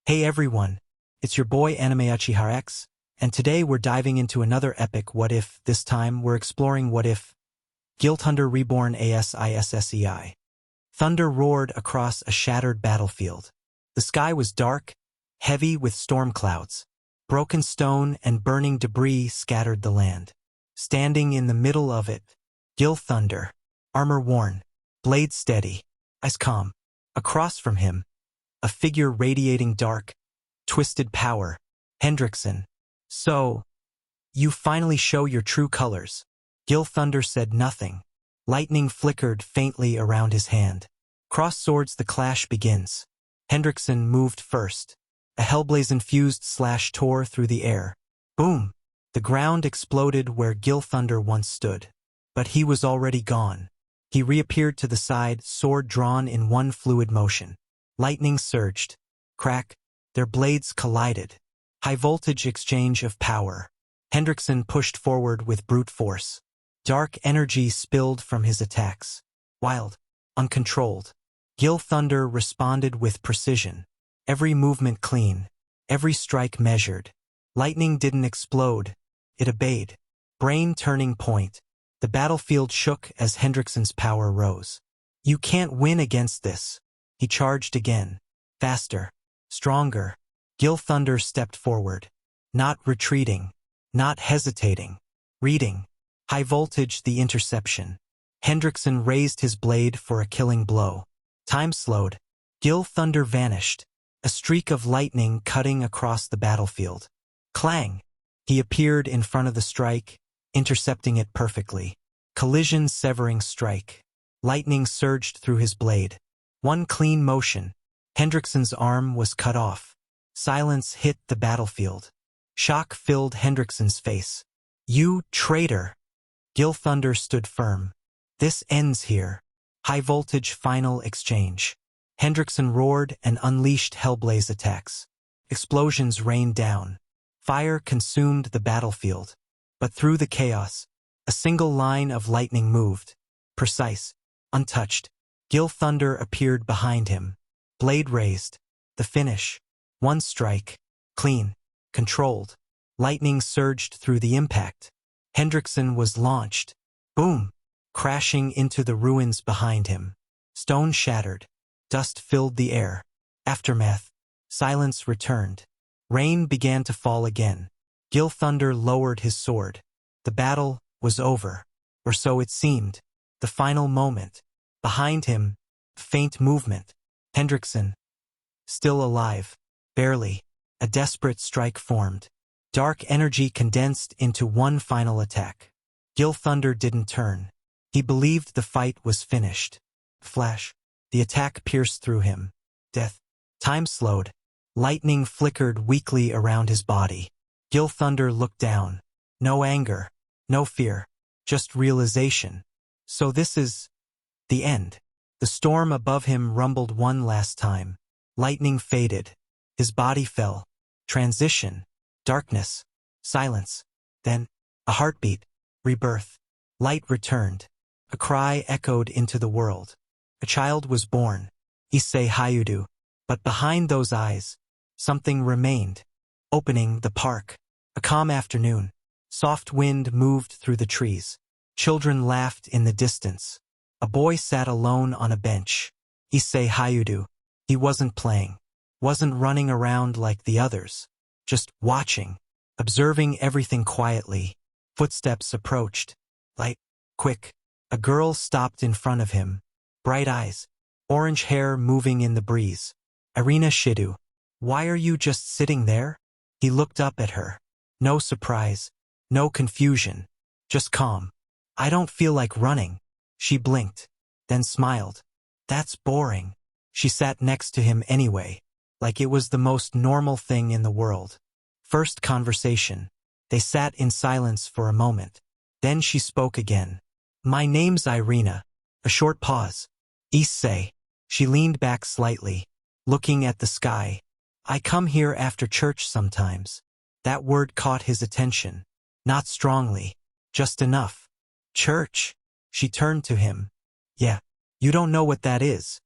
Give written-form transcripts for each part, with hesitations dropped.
Hey everyone, it's your boy AnimeAchiHarX, and today we're diving into another epic what if. This time we're exploring what if Gilthunder Reborn ASISSEI. Thunder roared across a shattered battlefield. The sky was dark, heavy with storm clouds. Broken stone and burning debris scattered the land. Standing in the middle of it, Gilthunder, armor worn, blade steady, ice calm. Across from him, a figure radiating dark, twisted power, Hendrickson. So, you finally show your true colors. Gilthunder said nothing. Lightning flickered faintly around his hand. Cross swords, the clash begins. Hendrickson moved first. A hellblaze-infused slash tore through the air. Boom! The ground exploded where Gilthunder once stood. But he was already gone. He reappeared to the side, sword drawn in one fluid motion. Lightning surged. Crack. Their blades collided. High-voltage exchange of power. Hendrickson pushed forward with brute force. Dark energy spilled from his attacks. Wild. Uncontrolled. Gilthunder responded with precision. Every movement clean. Every strike measured. Lightning didn't explode. It obeyed. Brain turning point. The battlefield shook as Hendrickson's power rose. You can't win against this. He charged again. Faster. Stronger. Gilthunder stepped forward. Not retreating. Not hesitating. Reading. High voltage, the interception. Hendrickson raised his blade for a killing blow. Time slowed. Gilthunder vanished. A streak of lightning cutting across the battlefield. Clang! He appeared in front of the strike, intercepting it perfectly. Collision severing strike. Lightning surged through his blade. One clean motion. Hendrickson's arm was cut off. Silence hit the battlefield. Shock filled Hendrickson's face. You traitor! Gilthunder stood firm. This ends here. High voltage final exchange. Hendrickson roared and unleashed hellblaze attacks. Explosions rained down. Fire consumed the battlefield. But through the chaos, a single line of lightning moved. Precise. Untouched. Gilthunder appeared behind him. Blade raised. The finish. One strike. Clean. Controlled. Lightning surged through the impact. Hendrickson was launched. Boom! Crashing into the ruins behind him. Stone shattered. Dust filled the air. Aftermath. Silence returned. Rain began to fall again. Gilthunder lowered his sword. The battle was over. Or so it seemed. The final moment. Behind him, faint movement. Hendrickson. Still alive. Barely. A desperate strike formed. Dark energy condensed into one final attack. Gilthunder didn't turn. He believed the fight was finished. Flash. The attack pierced through him. Death. Time slowed. Lightning flickered weakly around his body. Gilthunder looked down. No anger. No fear. Just realization. So this is the end. The storm above him rumbled one last time. Lightning faded. His body fell. Transition. Darkness. Silence. Then, a heartbeat. Rebirth. Light returned. A cry echoed into the world. A child was born. Issei Hayudu. But behind those eyes, something remained. Opening the park. A calm afternoon. Soft wind moved through the trees. Children laughed in the distance. A boy sat alone on a bench. Issei Hayudu. He wasn't playing. Wasn't running around like the others. Just watching. Observing everything quietly. Footsteps approached. Light. Quick. A girl stopped in front of him. Bright eyes. Orange hair moving in the breeze. Irina Shidu. Why are you just sitting there? He looked up at her. No surprise. No confusion. Just calm. I don't feel like running. She blinked. Then smiled. That's boring. She sat next to him anyway. Like it was the most normal thing in the world. First conversation. They sat in silence for a moment. Then she spoke again. My name's Irina. A short pause. Issei. She leaned back slightly, looking at the sky. I come here after church sometimes. That word caught his attention. Not strongly. Just enough. Church. She turned to him. Yeah. You don't know what that is.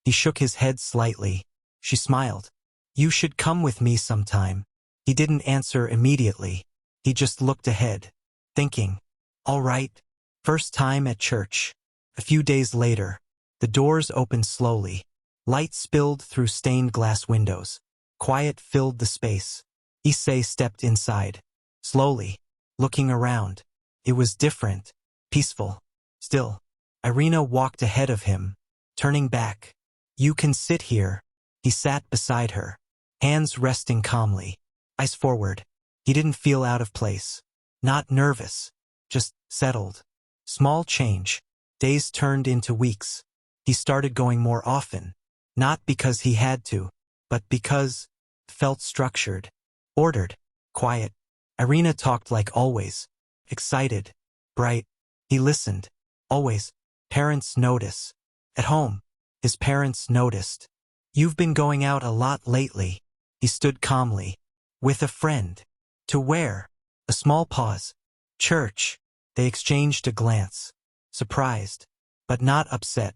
He shook his head slightly. She smiled. You should come with me sometime. He didn't answer immediately. He just looked ahead, thinking, all right. First time at church. A few days later, the doors opened slowly. Light spilled through stained glass windows. Quiet filled the space. Issei stepped inside, slowly, looking around. It was different, peaceful, still. Irina walked ahead of him, turning back. You can sit here. He sat beside her, hands resting calmly, eyes forward. He didn't feel out of place. Not nervous, just settled. Small change. Days turned into weeks. He started going more often, not because he had to, but because felt structured, ordered, quiet. Irina talked like always, excited, bright. He listened, always. Parents notice. At home, his parents noticed. You've been going out a lot lately. He stood calmly. With a friend. To where? A small pause. Church. They exchanged a glance. Surprised, but not upset.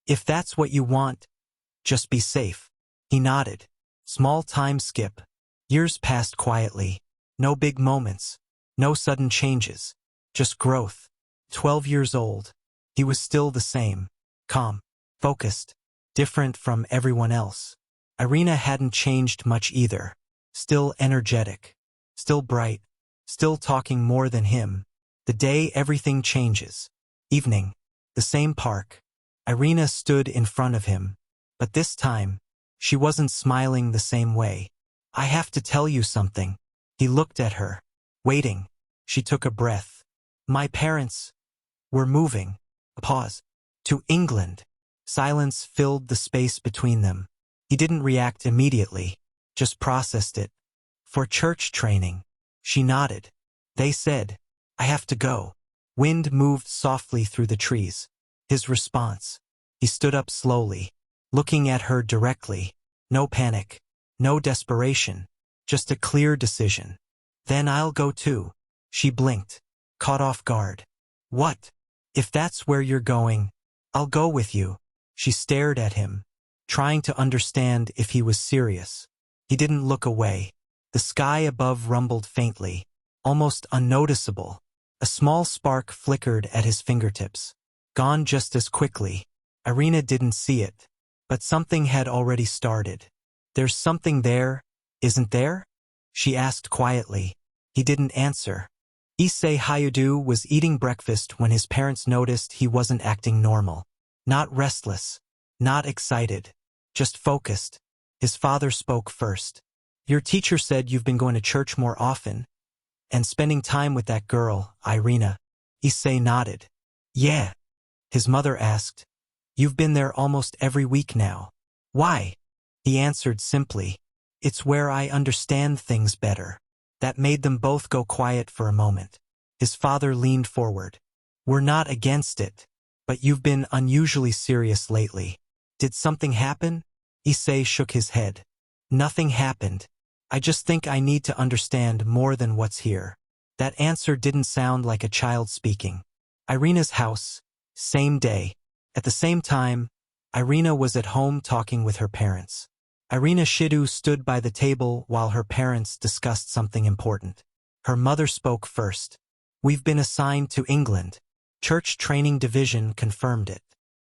If that's what you want, just be safe. He nodded. Small time skip. Years passed quietly. No big moments. No sudden changes. Just growth. 12 years old. He was still the same. Calm. Focused. Different from everyone else. Irina hadn't changed much either. Still energetic. Still bright. Still talking more than him. The day everything changes. Evening. The same park. Irina stood in front of him. But this time, she wasn't smiling the same way. I have to tell you something. He looked at her. Waiting. She took a breath. My parents were moving. A pause. To England. Silence filled the space between them. He didn't react immediately, just processed it. For church training. She nodded. They said, I have to go. Wind moved softly through the trees. His response. He stood up slowly, looking at her directly. No panic. No desperation. Just a clear decision. Then I'll go too. She blinked, caught off guard. What? If that's where you're going, I'll go with you. She stared at him, trying to understand if he was serious. He didn't look away. The sky above rumbled faintly, almost unnoticeable. A small spark flickered at his fingertips. Gone just as quickly. Irina didn't see it, but something had already started. There's something there, isn't there? She asked quietly. He didn't answer. Issei Hayudu was eating breakfast when his parents noticed he wasn't acting normal. Not restless, not excited, just focused. His father spoke first. Your teacher said you've been going to church more often and spending time with that girl, Irina. Issei nodded. Yeah. His mother asked. You've been there almost every week now. Why? He answered simply. It's where I understand things better. That made them both go quiet for a moment. His father leaned forward. We're not against it, but you've been unusually serious lately. Did something happen? Issei shook his head. Nothing happened. I just think I need to understand more than what's here. That answer didn't sound like a child speaking. Irina's house. Same day. At the same time, Irina was at home talking with her parents. Irina Shidu stood by the table while her parents discussed something important. Her mother spoke first. We've been assigned to England. Church Training Division confirmed it.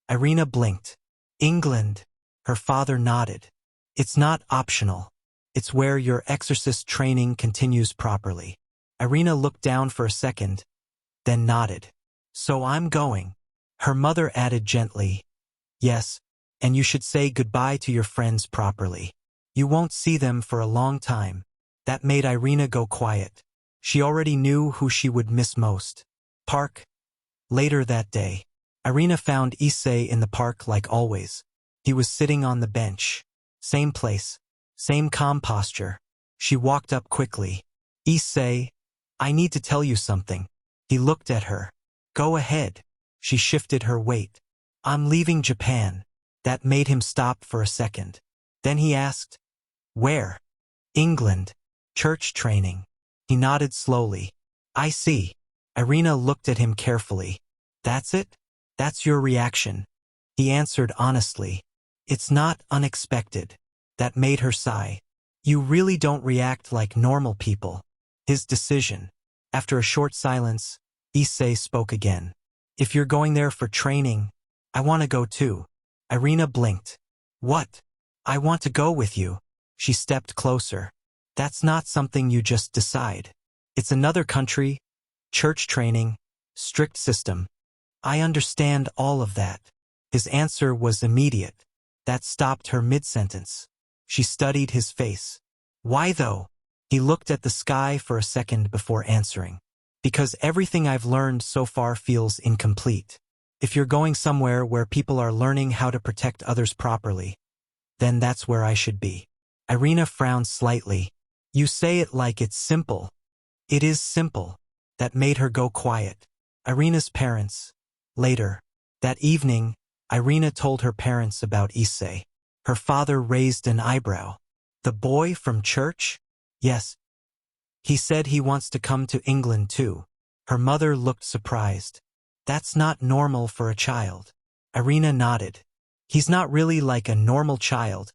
Irina blinked. England. Her father nodded. It's not optional. It's where your exorcist training continues properly. Irina looked down for a second, then nodded. So I'm going. Her mother added gently. Yes, and you should say goodbye to your friends properly. You won't see them for a long time. That made Irina go quiet. She already knew who she would miss most. Park. Later that day, Irina found Issei in the park like always. He was sitting on the bench. Same place. Same calm posture. She walked up quickly. Issei, I need to tell you something. He looked at her. Go ahead. She shifted her weight. I'm leaving Japan. That made him stop for a second. Then he asked, where? England. Church training. He nodded slowly. I see. Irina looked at him carefully. That's it? That's your reaction? He answered honestly. It's not unexpected. That made her sigh. You really don't react like normal people. His decision. After a short silence, Issei spoke again. If you're going there for training, I want to go too. Irina blinked. What? I want to go with you. She stepped closer. That's not something you just decide. It's another country, church training, strict system. I understand all of that. His answer was immediate. That stopped her mid-sentence. She studied his face. Why though? He looked at the sky for a second before answering. Because everything I've learned so far feels incomplete. If you're going somewhere where people are learning how to protect others properly, then that's where I should be. Irina frowned slightly. You say it like it's simple. It is simple. That made her go quiet. Irina's parents. Later. That evening, Irina told her parents about Issei. Her father raised an eyebrow. The boy from church? Yes. He said he wants to come to England too. Her mother looked surprised. That's not normal for a child. Irina nodded. He's not really like a normal child.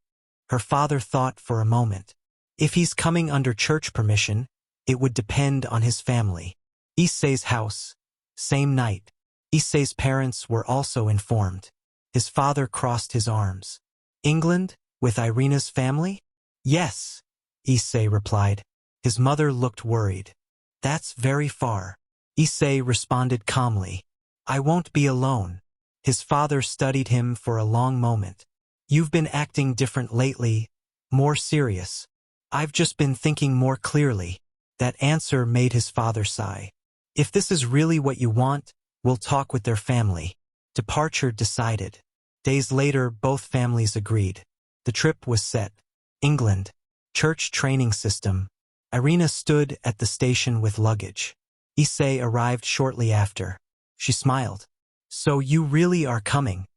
Her father thought for a moment. If he's coming under church permission, it would depend on his family. Issei's house. Same night. Issei's parents were also informed. His father crossed his arms. England, with Irina's family? Yes, Issei replied. His mother looked worried. That's very far. Issei responded calmly. I won't be alone. His father studied him for a long moment. You've been acting different lately, more serious. I've just been thinking more clearly. That answer made his father sigh. If this is really what you want, we'll talk with their family. Departure decided. Days later, both families agreed. The trip was set. England. Church training system. Irina stood at the station with luggage. Issei arrived shortly after. She smiled. So you really are coming?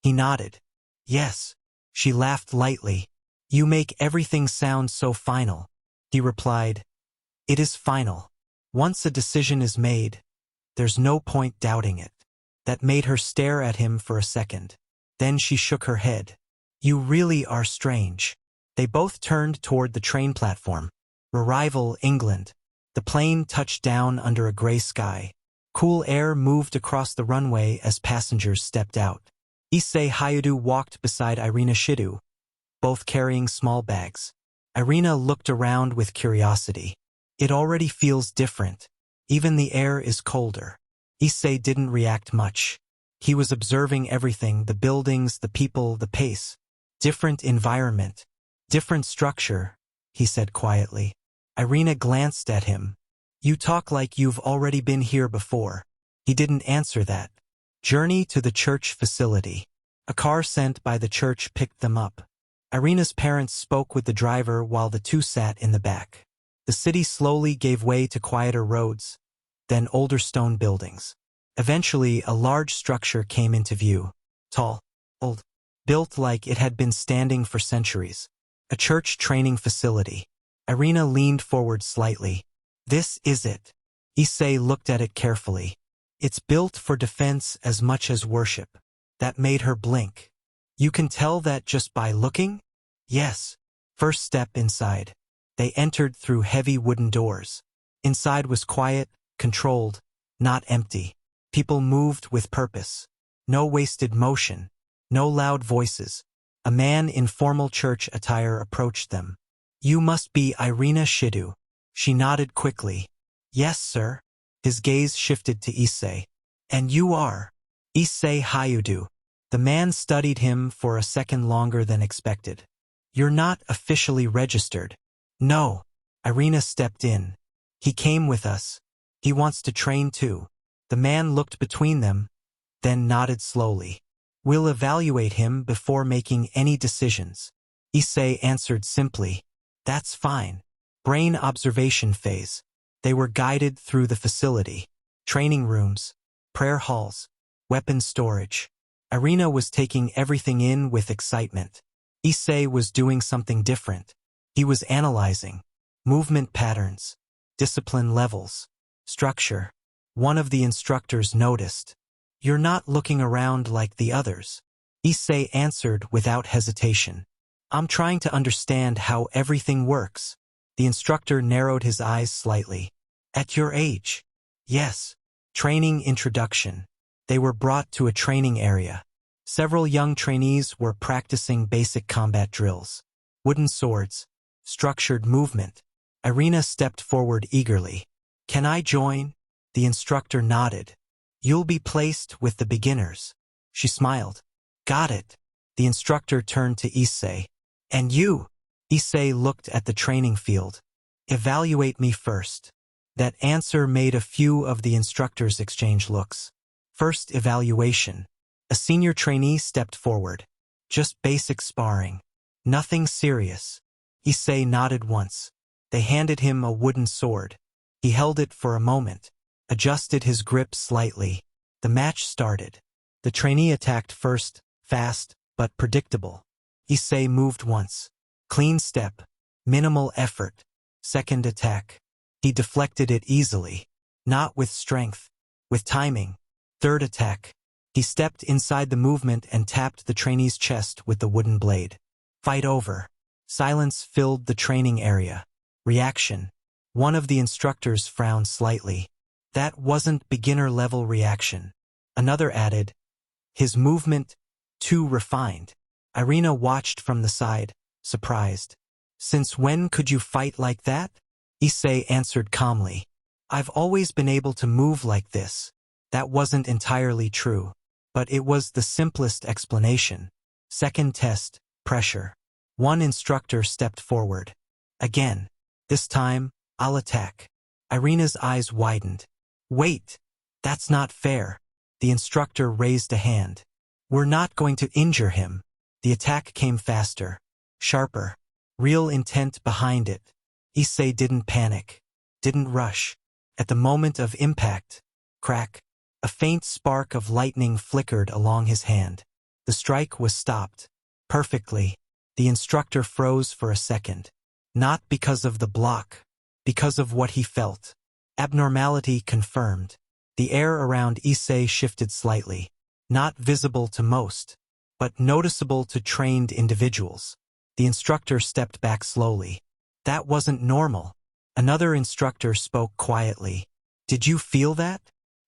He nodded. Yes. She laughed lightly. You make everything sound so final. He replied. It is final. Once a decision is made, there's no point doubting it. That made her stare at him for a second. Then she shook her head. You really are strange. They both turned toward the train platform. Arrival, England. The plane touched down under a gray sky. Cool air moved across the runway as passengers stepped out. Issei Hayadu walked beside Irina Shidu, both carrying small bags. Irina looked around with curiosity. It already feels different. Even the air is colder. Issei didn't react much. He was observing everything, the buildings, the people, the pace. Different environment. Different structure, he said quietly. Irina glanced at him. You talk like you've already been here before. He didn't answer that. Journey to the church facility. A car sent by the church picked them up. Irina's parents spoke with the driver while the two sat in the back. The city slowly gave way to quieter roads, then older stone buildings. Eventually, a large structure came into view. Tall, old, built like it had been standing for centuries. A church training facility. Irina leaned forward slightly. This is it. Issei looked at it carefully. It's built for defense as much as worship. That made her blink. You can tell that just by looking? Yes. First step inside. They entered through heavy wooden doors. Inside was quiet, controlled, not empty. People moved with purpose. No wasted motion. No loud voices. A man in formal church attire approached them. You must be Irina Shidu. She nodded quickly. Yes, sir. His gaze shifted to Issei. And you are? Issei Hayadu. The man studied him for a second longer than expected. You're not officially registered. No. Irina stepped in. He came with us. He wants to train too. The man looked between them, then nodded slowly. We'll evaluate him before making any decisions. Issei answered simply. That's fine. Brain observation phase. They were guided through the facility. Training rooms, prayer halls, weapon storage. Irina was taking everything in with excitement. Issei was doing something different. He was analyzing movement patterns, discipline levels, structure. One of the instructors noticed. You're not looking around like the others. Issei answered without hesitation. I'm trying to understand how everything works. The instructor narrowed his eyes slightly. At your age? Yes. Training introduction. They were brought to a training area. Several young trainees were practicing basic combat drills. Wooden swords. Structured movement. Irina stepped forward eagerly. Can I join? The instructor nodded. You'll be placed with the beginners. She smiled. Got it. The instructor turned to Issei. And you? Issei looked at the training field. Evaluate me first. That answer made a few of the instructors exchange looks. First evaluation. A senior trainee stepped forward. Just basic sparring. Nothing serious. Issei nodded once. They handed him a wooden sword. He held it for a moment, adjusted his grip slightly. The match started. The trainee attacked first, fast, but predictable. Issei moved once. Clean step. Minimal effort. Second attack. He deflected it easily. Not with strength. With timing. Third attack. He stepped inside the movement and tapped the trainee's chest with the wooden blade. Fight over. Silence filled the training area. Reaction. One of the instructors frowned slightly. That wasn't beginner-level reaction. Another added, his movement, too refined. Irina watched from the side, surprised. Since when could you fight like that? Issei answered calmly. I've always been able to move like this. That wasn't entirely true. But it was the simplest explanation. Second test, pressure. One instructor stepped forward. Again. This time, I'll attack. Irina's eyes widened. Wait. That's not fair. The instructor raised a hand. We're not going to injure him. The attack came faster. Sharper. Real intent behind it. Issei didn't panic. Didn't rush. At the moment of impact. Crack. A faint spark of lightning flickered along his hand. The strike was stopped. Perfectly. The instructor froze for a second. Not because of the block. Because of what he felt. Abnormality confirmed. The air around Issei shifted slightly. Not visible to most, but noticeable to trained individuals. The instructor stepped back slowly. That wasn't normal. Another instructor spoke quietly. Did you feel that?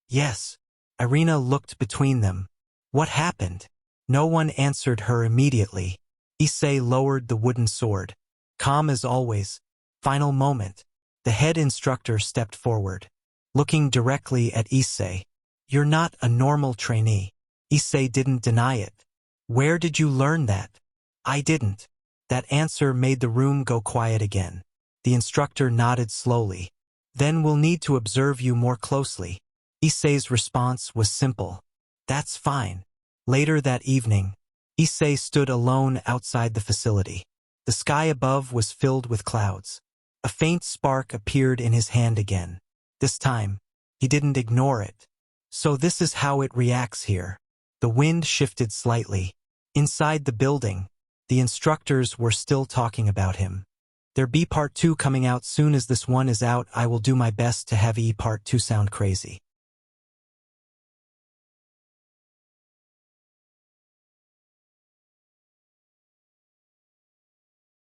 Yes. Irina looked between them. What happened? No one answered her immediately. Issei lowered the wooden sword. Calm as always. Final moment. The head instructor stepped forward, looking directly at Issei. You're not a normal trainee. Issei didn't deny it. Where did you learn that? I didn't. That answer made the room go quiet again. The instructor nodded slowly. Then we'll need to observe you more closely. Issei's response was simple. That's fine. Later that evening, Issei stood alone outside the facility. The sky above was filled with clouds. A faint spark appeared in his hand again. This time, he didn't ignore it. So this is how it reacts here. The wind shifted slightly. Inside the building, the instructors were still talking about him. There'll be part 2 coming out soon as this one is out. I will do my best to have part 2 sound crazy.